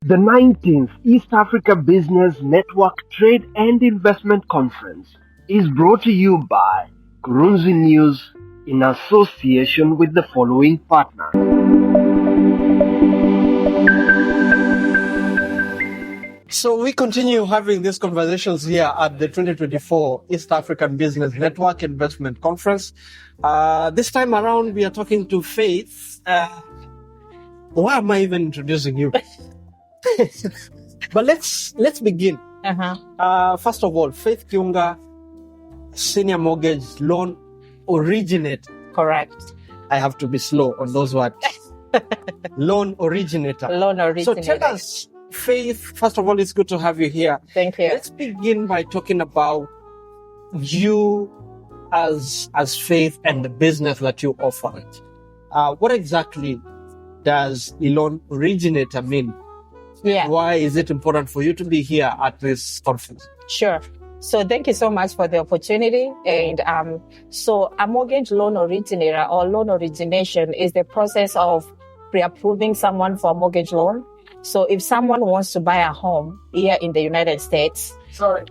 The 19th East Africa Business Network Trade and Investment Conference is brought to you by Kurunzi News in association with the following partners. So we continue having these conversations here at the 2024 East African Business Network Investment Conference. This time around, we are talking to Faith. Why am I even introducing you? But let's begin. First of all, Faith Kiunga, Senior Mortgage Loan Originator. Correct. I have to be slow on those words. Loan Originator. Loan Originator. So tell us, Faith, first of all, it's good to have you here. Thank you. Let's begin by talking about you as Faith and the business that you offer. What exactly does the loan originator mean? Yeah. Why is it important for you to be here at this conference? Sure. So thank you so much for the opportunity. And so a mortgage loan originator or loan origination is the process of pre-approving someone for a mortgage loan. So if someone wants to buy a home here in the United States,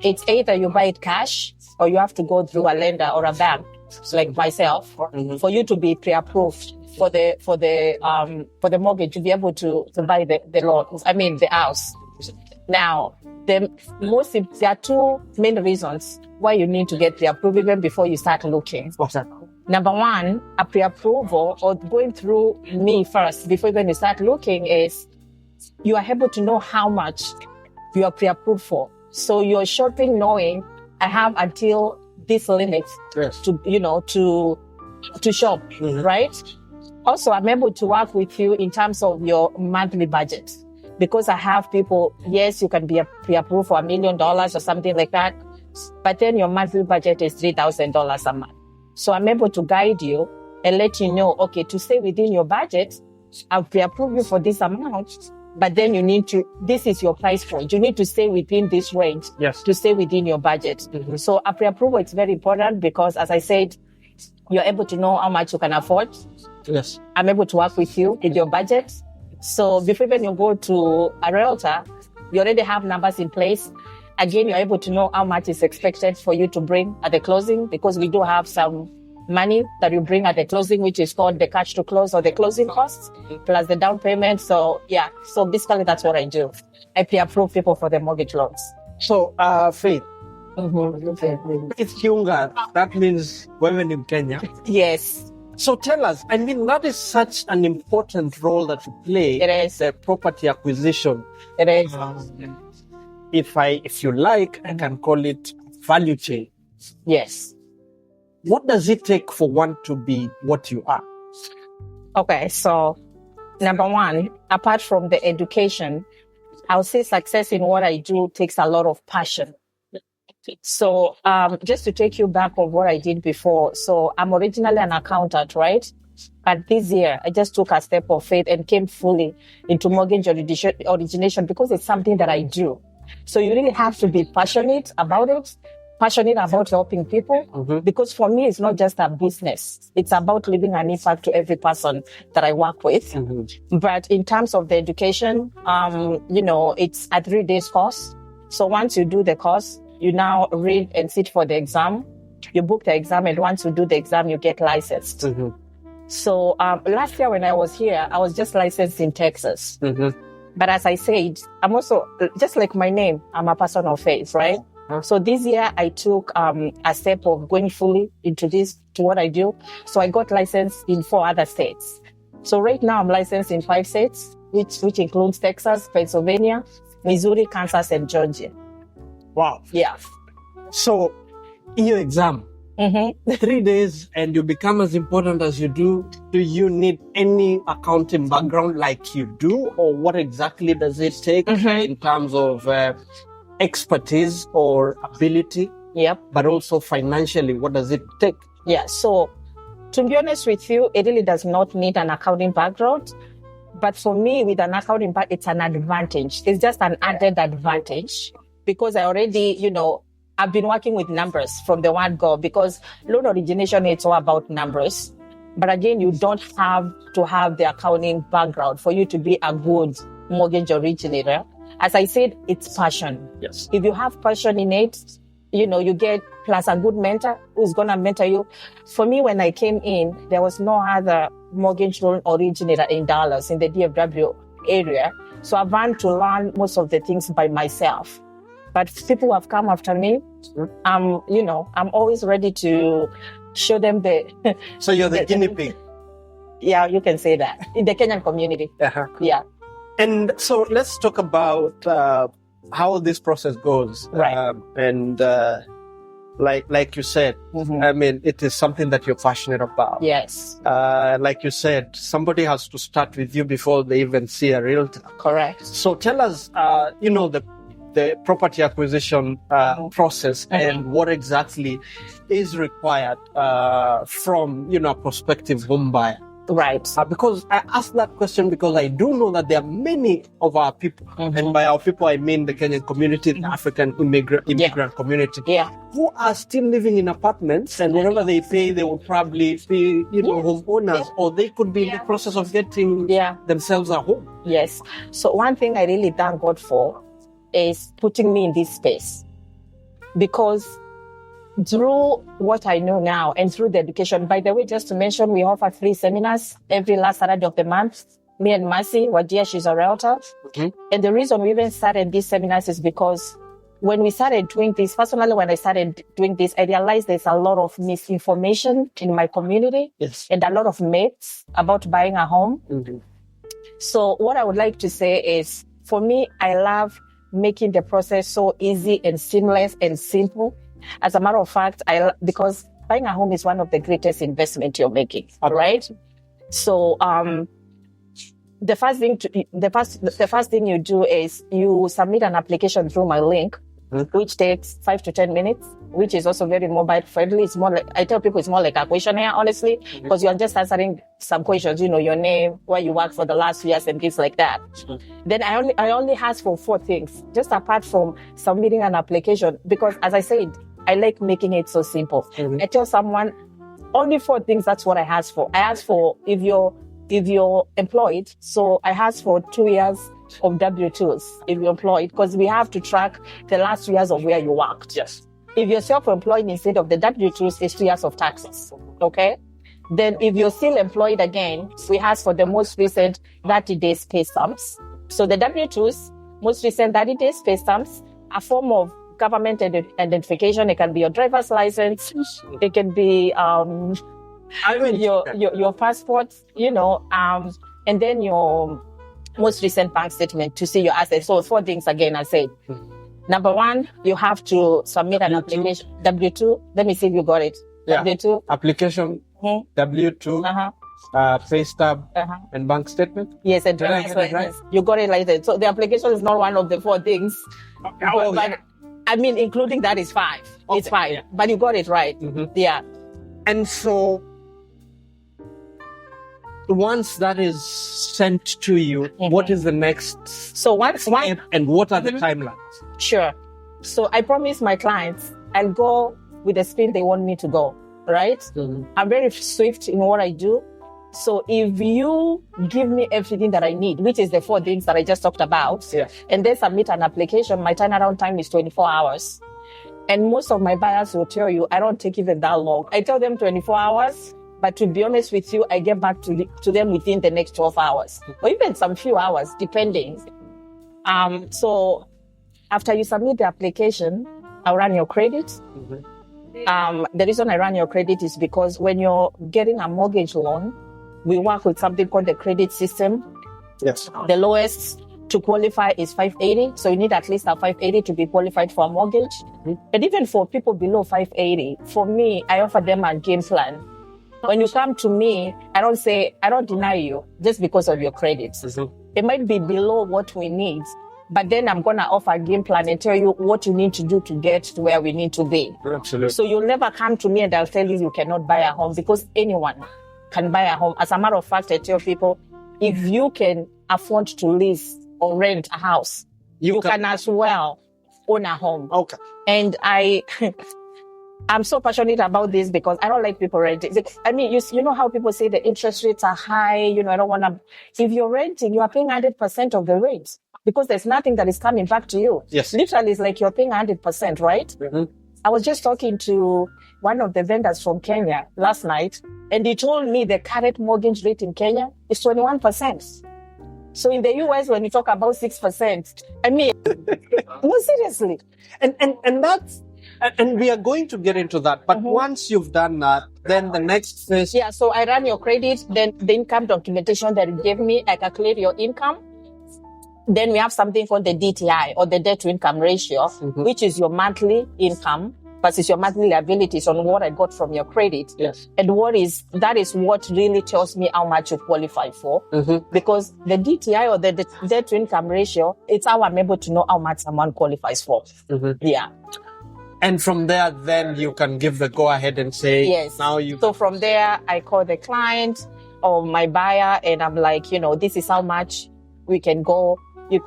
it's either you buy it cash or you have to go through a lender or a bank, like myself, for you to be pre-approved for the mortgage to be able to buy the loan. I mean the house. Now, there are two main reasons why you need to get pre-approved even before you start looking. What's that? Number one, a pre-approval or going through me first before even you start looking is you are able to know how much you are pre-approved for. So you're shopping knowing I have until this limit to shop, right? Also, I'm able to work with you in terms of your monthly budget because I have people, yes, you can be pre-approved for $1 million or something like that, but then your monthly budget is $3,000 a month. So I'm able to guide you and let you know, okay, to stay within your budget, I'll pre-approve you for this amount, but then you need to, this is your price point. You need to stay within this range to stay within your budget. So a pre-approval is very important because, as I said, you're able to know how much you can afford. Yes. I'm able to work with you with your budget. So before even you go to a realtor, you already have numbers in place. Again, you're able to know how much is expected for you to bring at the closing because we do have some money that you bring at the closing, which is called the cash to close or the closing costs, plus the down payment. So yeah, so basically that's what I do. I pre-approve people for the mortgage loans. So, Faith, it's Kiunga. That means women in Kenya. Yes. So tell us, I mean, that is such an important role that you play. It is. The property acquisition. It is. If you like, I can call it value chain. Yes. What does it take for one to be what you are? Okay, so number one, apart from the education, I'll say success in what I do takes a lot of passion. So just to take you back of what I did before. So I'm originally an accountant, right? But this year, I just took a step of faith and came fully into mortgage origination because it's something that I do. So you really have to be passionate about it, passionate about helping people, because for me, it's not just a business. It's about leaving an impact to every person that I work with. But in terms of the education, it's a 3-day course. So once you do the course, you now read and sit for the exam. You book the exam, and once you do the exam, you get licensed. So last year when I was here, I was just licensed in Texas. But as I said, I'm also, just like my name, I'm a person of faith, right? So this year I took a step of going fully into what I do. So I got licensed in 4 other states. So right now I'm licensed in 5 states, which includes Texas, Pennsylvania, Missouri, Kansas, and Georgia. Wow. Yeah. So in your exam, 3 days and you become as important as you do you need any accounting background like you do? Or what exactly does it take in terms of expertise or ability? Yep. But also financially, what does it take? Yeah. So to be honest with you, it really does not need an accounting background. But for me, with an accounting background, it's an advantage. It's just an added advantage because I already, I've been working with numbers from the word go because loan origination, it's all about numbers. But again, you don't have to have the accounting background for you to be a good Mortgage Originator. As I said, it's passion. Yes. If you have passion in it, you get plus a good mentor who's going to mentor you. For me, when I came in, there was no other mortgage loan originator in Dallas, in the DFW area. So I've had to learn most of the things by myself. But people who have come after me, I'm always ready to show them the... So you're the guinea pig. Yeah, you can say that. In the Kenyan community. Uh-huh. Yeah. And so let's talk about how this process goes. Right. Like you said, I mean, it is something that you're passionate about. Yes. Like you said, somebody has to start with you before they even see a realtor. Correct. So tell us, the property acquisition process and what exactly is required from, a prospective home buyer. Right. Because I asked that question because I do know that there are many of our people, and by our people I mean the Kenyan community, the African immigrant community, who are still living in apartments, and whenever they pay, they will probably be, homeowners, or they could be in the process of getting themselves a home. Yes. So one thing I really thank God for is putting me in this space, because through what I know now and through the education, by the way, just to mention, we offer 3 seminars every last Saturday of the month. Me and Mercy, Wadia, she's a realtor. And the reason we even started these seminars is because when we started doing this, personally, when I started doing this, I realized there's a lot of misinformation in my community and a lot of myths about buying a home. So what I would like to say is, for me, I love making the process so easy and seamless and simple. As a matter of fact, because buying a home is one of the greatest investment you're making, right? So, the first thing you do is you submit an application through my link, which takes 5 to 10 minutes, which is also very mobile friendly. It's more like, I tell people it's more like a questionnaire, honestly, because you're just answering some questions, your name, where you work for the last few years and things like that. Then I only ask for 4 things, just apart from submitting an application, because as I said, I like making it so simple. I tell someone only 4 things. That's what I ask for. I ask for if you're employed. So I ask for 2 years of W-2s if you're employed, because we have to track the last 2 years of where you worked. Yes. If you're self-employed, instead of the W-2s, it's 2 years of taxes. Okay. Then if you're still employed again, we ask for the most recent 30 days pay stubs. So the W-2s, most recent 30 days pay stubs, a form of government identification. It can be your driver's license. It can be your passport, and then your most recent bank statement to see your assets. So 4 things again, I said. Number 1, you have to submit an application. W-2. Let me see if you got it. Yeah. W-2. Application, W-2, pay stub, and bank statement. Yes, and driver's license. You got it like that. So the application is not one of the 4 things. But I mean, including that is 5. Okay. It's 5. Yeah. But you got it right. Yeah. And so once that is sent to you, what is the next step, and what are the timelines? Sure. So I promise my clients I'll go with the speed they want me to go, right? I'm very swift in what I do. So if you give me everything that I need, which is the 4 things that I just talked about, and then submit an application, my turnaround time is 24 hours. And most of my buyers will tell you, I don't take even that long. I tell them 24 hours, but to be honest with you, I get back to them within the next 12 hours, or even some few hours, depending. So after you submit the application, I'll run your credit. The reason I run your credit is because when you're getting a mortgage loan, we work with something called the credit system. Yes. The lowest to qualify is 580. So you need at least a 580 to be qualified for a mortgage. But even for people below 580, for me, I offer them a game plan. When you come to me, I don't deny you just because of your credits. It might be below what we need, but then I'm going to offer a game plan and tell you what you need to do to get to where we need to be. Absolutely. So you'll never come to me and I'll tell you cannot buy a home, because anyone can buy a home. As a matter of fact, I tell people, if you can afford to lease or rent a house, you can as well own a home. Okay. And I'm so passionate about this because I don't like people renting. I mean, you know how people say the interest rates are high. I don't want to. If you're renting, you are paying 100% of the rate because there's nothing that is coming back to you. Yes. Literally, it's like you're paying 100%, right? Mm-hmm. I was just talking to one of the vendors from Kenya last night, and he told me the current mortgage rate in Kenya is 21%. So in the US, when you talk about 6%, I mean, no, seriously. And that's, and we are going to get into that. But once you've done that, then the next phase. Yeah, so I run your credit, then the income documentation that you gave me, I calculate your income. Then we have something called the DTI, or the debt to income ratio, which is your monthly income versus your monthly liabilities on what I got from your credit. Yes. And that is what really tells me how much you qualify for. Because the DTI, or the debt to income ratio, it's how I'm able to know how much someone qualifies for. Yeah. And from there, then you can give the go ahead and say, yes. Now you. So from there, I call the client or my buyer, and I'm like, this is how much we can go. You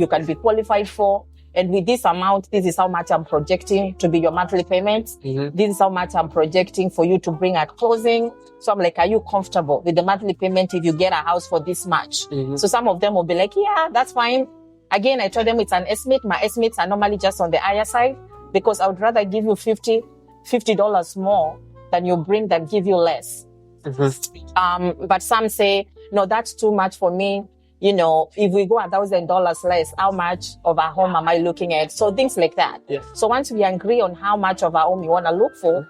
can be qualified for. And with this amount, this is how much I'm projecting to be your monthly payments. This is how much I'm projecting for you to bring at closing. So I'm like, are you comfortable with the monthly payment if you get a house for this much? So some of them will be like, yeah, that's fine. Again, I told them it's an estimate. My estimates are normally just on the higher side because I would rather give you $50 more than give you less. But some say, no, that's too much for me. If we go $1,000 less, how much of a home am I looking at? So things like that. Yes. So once we agree on how much of a home you want to look for,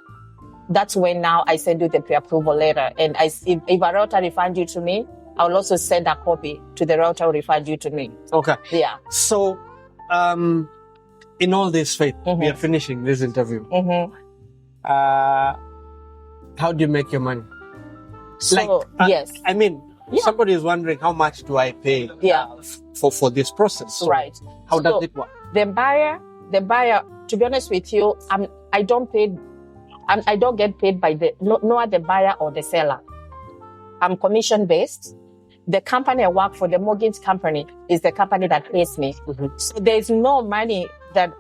that's when now I send you the pre-approval letter. And if a realtor referred you to me, I'll also send a copy to the realtor who referred you to me. Okay. Yeah. So, in all this, Faith, we are finishing this interview. How do you make your money? So, yes. I mean, somebody is wondering, how much do I pay for this process? So, right. How does it work? The buyer, to be honest with you, I don't get paid by nor the buyer or the seller. I'm commission based. The company I work for, the mortgage company, is the company that pays me. So there's no money that,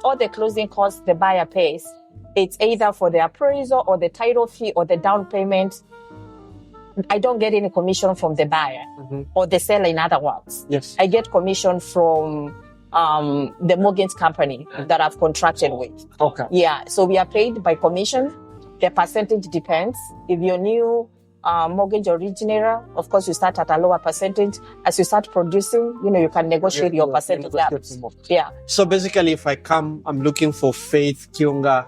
all the closing costs the buyer pays. It's either for the appraisal or the title fee or the down payment. I don't get any commission from the buyer or the seller, in other words. Yes. I get commission from the mortgage company that I've contracted with. Okay. Yeah. So we are paid by commission. The percentage depends. If you're new mortgage originator, of course, you start at a lower percentage. As you start producing, you can negotiate your percentage up. Yeah. So basically, if I come, I'm looking for Faith Kiunga.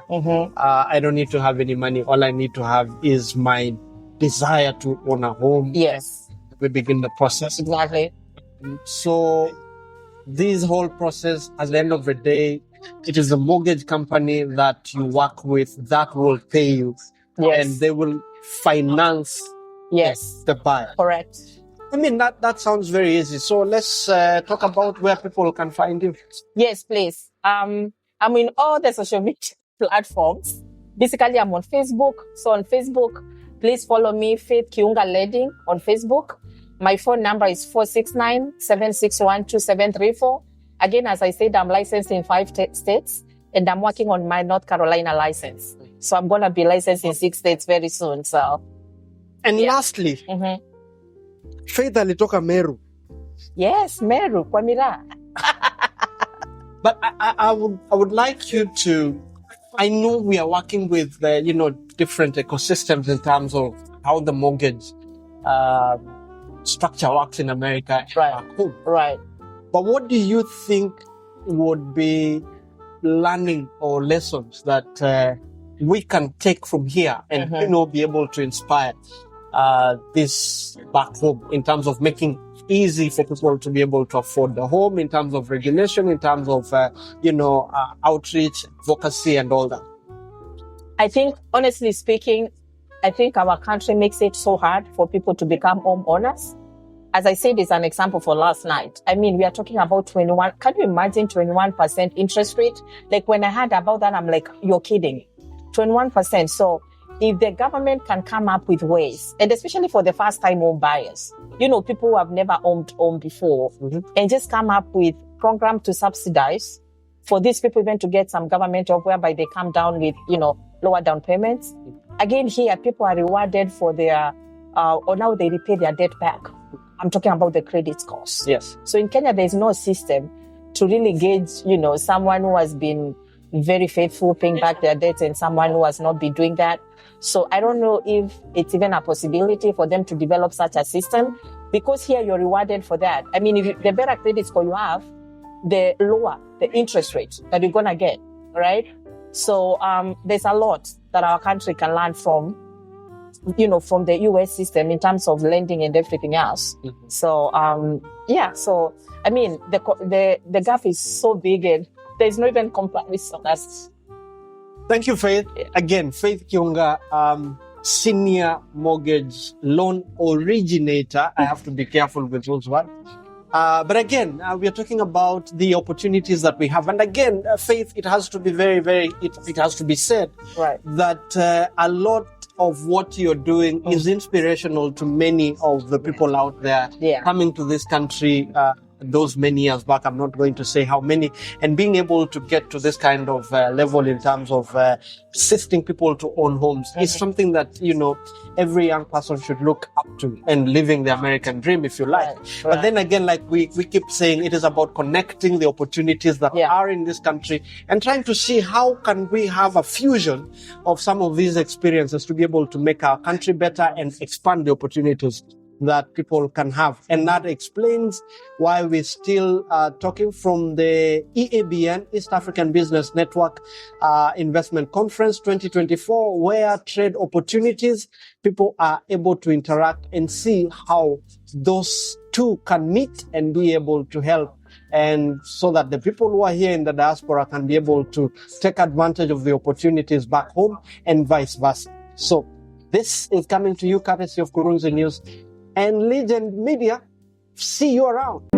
I don't need to have any money. All I need to have is my desire to own a home. Yes. We begin the process. Exactly. So this whole process, at the end of the day, it is the mortgage company that you work with that will pay you. Yes. And they will finance the buyer. Correct. I mean, that sounds very easy. So let's talk about where people can find you. Yes, please. I'm in all the social media platforms. Basically, I'm on Facebook. So on Facebook, please follow me, Faith Kiunga Lending on Facebook. My phone number is 469-761-2734. Again, as I said, I'm licensed in 5 states, and I'm working on my North Carolina license. So I'm going to be licensed in 6 states very soon. So, and lastly, Faith alitoka Meru. Yes, Meru, Kwamira. But I would like you to. I know we are working with different ecosystems in terms of how the mortgage structure works in America. Right. Right. But what do you think would be learning or lessons that we can take from here and be able to inspire this back home in terms of making easy for people to be able to afford the home, in terms of regulation, in terms of outreach, advocacy, and all that? I think, honestly speaking, our country makes it so hard for people to become homeowners. As I said, it's an example for last night. I mean, we are talking about 21. Can you imagine 21% interest rate? Like, when I heard about that, I'm like, you're kidding. 21%. So if the government can come up with ways, and especially for the first-time home buyers, people who have never owned home before, and just come up with program to subsidize for these people even to get some government help whereby they come down with, lower down payments. Again, here, people are rewarded for their, or now they repay their debt back. I'm talking about the credit scores. Yes. So in Kenya, there's no system to really gauge, someone who has been very faithful paying back their debts and someone who has not been doing that. So I don't know if it's even a possibility for them to develop such a system, because here you're rewarded for that. I mean, if the better credit score you have, the lower the interest rate that you're going to get, right? So there's a lot that our country can learn from, from the US system in terms of lending and everything else. Mm-hmm. So, so, I mean, the gap is so big and there's no even comparison. Thank you, Faith. Again, Faith Kiunga, Senior Mortgage Loan Originator. I have to be careful with those words. But again, we are talking about the opportunities that we have. And again, Faith, it has to be it has to be said, right, that a lot of what you're doing is inspirational to many of the people out there coming to this country those many years back. I'm not going to say how many, and being able to get to this kind of level in terms of assisting people to own homes is something that, every young person should look up to, and living the American dream, if you like. Right. But then again, like we keep saying, it is about connecting the opportunities that are in this country and trying to see how can we have a fusion of some of these experiences to be able to make our country better and expand the opportunities that people can have. And that explains why we're still talking from the EABN, East African Business Network Investment Conference 2024, where trade opportunities, people are able to interact and see how those two can meet and be able to help, and so that the people who are here in the diaspora can be able to take advantage of the opportunities back home and vice versa. So this is coming to you courtesy of Kurunzi News and Legend Media. See you around.